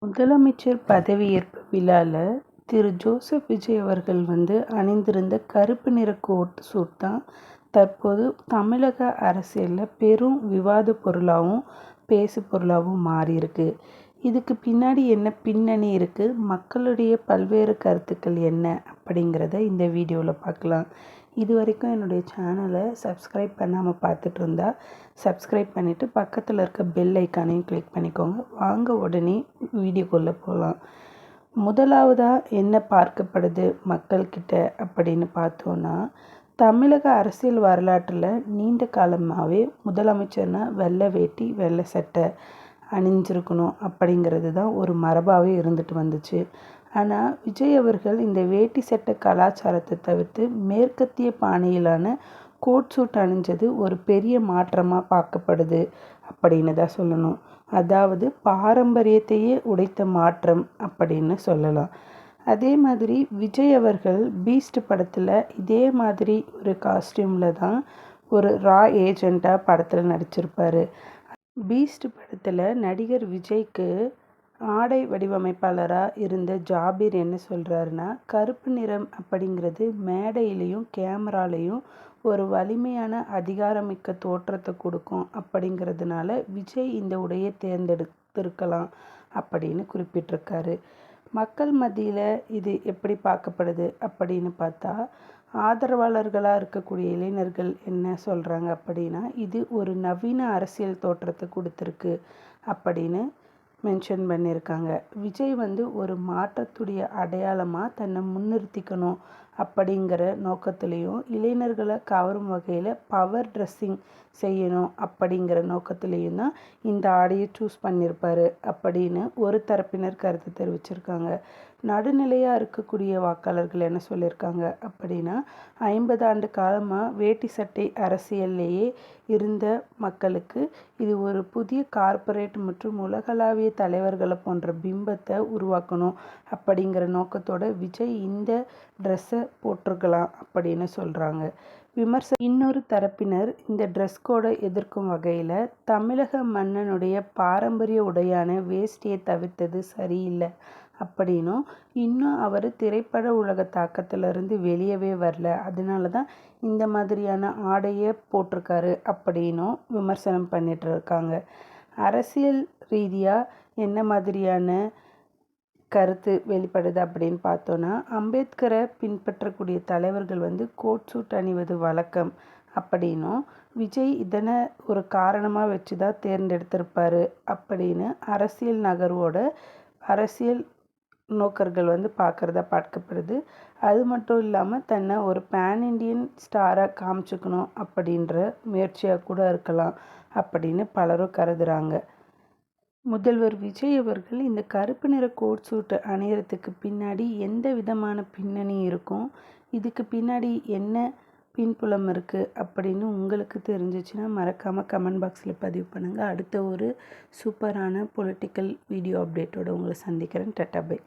முதலமைச்சர் பதவியேற்பு விழாவில் திரு ஜோசப் விஜய் அவர்கள் அணிந்திருந்த கருப்பு நிற கோட் சூட் தான் தற்போது தமிழக அரசியலில் பெரும் விவாத பொருளாகவும் பேசு பொருளாகவும் மாறியிருக்கு. இதுக்கு பின்னாடி என்ன பின்னணி இருக்குது, மக்களுடைய பல்வேறு கருத்துக்கள் என்ன அப்படிங்கிறத இந்த வீடியோவில் பார்க்கலாம். இது வரைக்கும் என்னுடைய சேனலை சப்ஸ்கிரைப் பண்ணாமல் பார்த்துட்டு இருந்தால் சப்ஸ்கிரைப் பண்ணிவிட்டு பக்கத்தில் இருக்க பெல் ஐக்கானையும் கிளிக் பண்ணிக்கோங்க. வாங்க உடனே வீடியோக்குள்ளே போகலாம். முதலாவதாக என்ன பார்க்கப்படுது மக்கள்கிட்ட அப்படின்னு பார்த்தோன்னா, தமிழக அரசியல் வரலாற்றில் நீண்ட காலமாகவே முதலமைச்சர்னா வெள்ளை வேட்டி வெள்ளை சட்டை அணிஞ்சிருக்கணும் அப்படிங்கிறது தான் ஒரு மரபாகவே இருந்துட்டு வந்துச்சு. ஆனால் விஜய் அவர்கள் இந்த வேட்டி சட்டை கலாச்சாரத்தை தவிர்த்து மேற்கத்திய பாணியிலான கோட் சூட் அணிஞ்சது ஒரு பெரிய மாற்றமாக பார்க்கப்படுது அப்படின்னு தான் சொல்லணும். அதாவது பாரம்பரியத்தையே உடைத்த மாற்றம் அப்படின்னு சொல்லலாம். அதே மாதிரி விஜய் அவர்கள் பீஸ்ட் படத்தில் இதே மாதிரி ஒரு காஸ்டியூமில் தான் ஒரு ரா ஏஜெண்ட்டாக படத்தில் நடிச்சிருப்பார். பீஸ்ட் படத்தில் நடிகர் விஜய்க்கு ஆடை வடிவமைப்பாளராக இருந்த ஜாபீர் என்ன சொல்கிறாருன்னா, கருப்பு நிறம் அப்படிங்கிறது மேடையிலையும் கேமராலையும் ஒரு வலிமையான அதிகாரமிக்க தோற்றத்தை கொடுக்கும் அப்படிங்கிறதுனால விஜய் இந்த உடையை தேர்ந்தெடுத்திருக்கலாம் அப்படின்னு குறிப்பிட்டிருக்காரு. மக்கள் மத்தியில் இது எப்படி பார்க்கப்படுது அப்படின்னு பார்த்தா, ஆதரவாளர்களாக இருக்கக்கூடிய இளைஞர்கள் என்ன சொல்கிறாங்க அப்படின்னா, இது ஒரு நவீன அரசியல் தோற்றத்தை கொடுத்துருக்கு அப்படின்னு மென்ஷன் பண்ணியிருக்காங்க. விஜய் ஒரு மாற்றத்துடைய அடையாளமாக தன்னை முன்னிறுத்திக்கணும் அப்படிங்கிற நோக்கத்துலேயும், இளைஞர்களை கவரும் வகையில் பவர் ட்ரெஸ்ஸிங் செய்யணும் அப்படிங்கிற நோக்கத்துலேயும் தான் இந்த ஆடையை சூஸ் பண்ணியிருப்பார் அப்படின்னு ஒரு தரப்பினர் கருத்து தெரிவிச்சிருக்காங்க. நடுநிலையாக இருக்கக்கூடிய வாக்காளர்கள் என்ன சொல்லியிருக்காங்க அப்படின்னா, 50 ஆண்டு காலமாக வேட்டி சட்டை அரசியல்லையே இருந்த மக்களுக்கு இது ஒரு புதிய கார்ப்பரேட் மற்றும் உலகளாவிய தலைவர்களை போன்ற பிம்பத்தை உருவாக்கணும் அப்படிங்கிற நோக்கத்தோட விஜய் இந்த ட்ரெஸ்ஸை போட்டிருக்கலாம் அப்படின்னு சொல்கிறாங்க. இன்னொரு தரப்பினர் இந்த ட்ரெஸ் கோடை எதிர்க்கும் வகையில் தமிழக மன்னனுடைய பாரம்பரிய உடையான வேஷ்டியை தவிர்த்தது சரியில்லை அப்படின்னும், இன்னும் அவர் திரைப்பட உலக தாக்கத்திலிருந்து வெளியவே வரல, அதனால தான் இந்த மாதிரியான ஆடையை போட்டிருக்காரு அப்படின்னும் விமர்சனம் பண்ணிட்டு இருக்காங்க. அரசியல் ரீதியாக என்ன மாதிரியான கருத்து வெளிப்படுது அப்படின்னு பார்த்தோன்னா, அம்பேத்கரை பின்பற்றக்கூடிய தலைவர்கள் கோட் சூட் அணிவது வழக்கம் அப்படின்னும், விஜய் இதனை ஒரு காரணமாக வச்சு தான் தேர்ந்தெடுத்திருப்பார் அப்படின்னு அரசியல் நகர்வோட அரசியல் நோக்கர்கள் பார்க்குறதா பார்க்கப்படுது. அது மட்டும் இல்லாமல் தன்னை ஒரு பேன் இண்டியன் ஸ்டாராக காமிச்சுக்கணும் அப்படின்ற முயற்சியாக கூட இருக்கலாம் அப்படின்னு பலரும் கருதுகிறாங்க. முதல்வர் விஜய் அவர்கள் இந்த கருப்பு நிற கோட் சூட்டு அணியறதுக்கு பின்னாடி எந்த விதமான பின்னணி இருக்கும், இதுக்கு பின்னாடி என்ன பின்புலம் இருக்குது அப்படின்னு உங்களுக்கு தெரிஞ்சிச்சுன்னா மறக்காமல் கமெண்ட் பாக்ஸில் பதிவு பண்ணுங்கள். அடுத்த ஒரு சூப்பரான பொலிட்டிக்கல் வீடியோ அப்டேட்டோடு உங்களை சந்திக்கிறேன். Tata bye.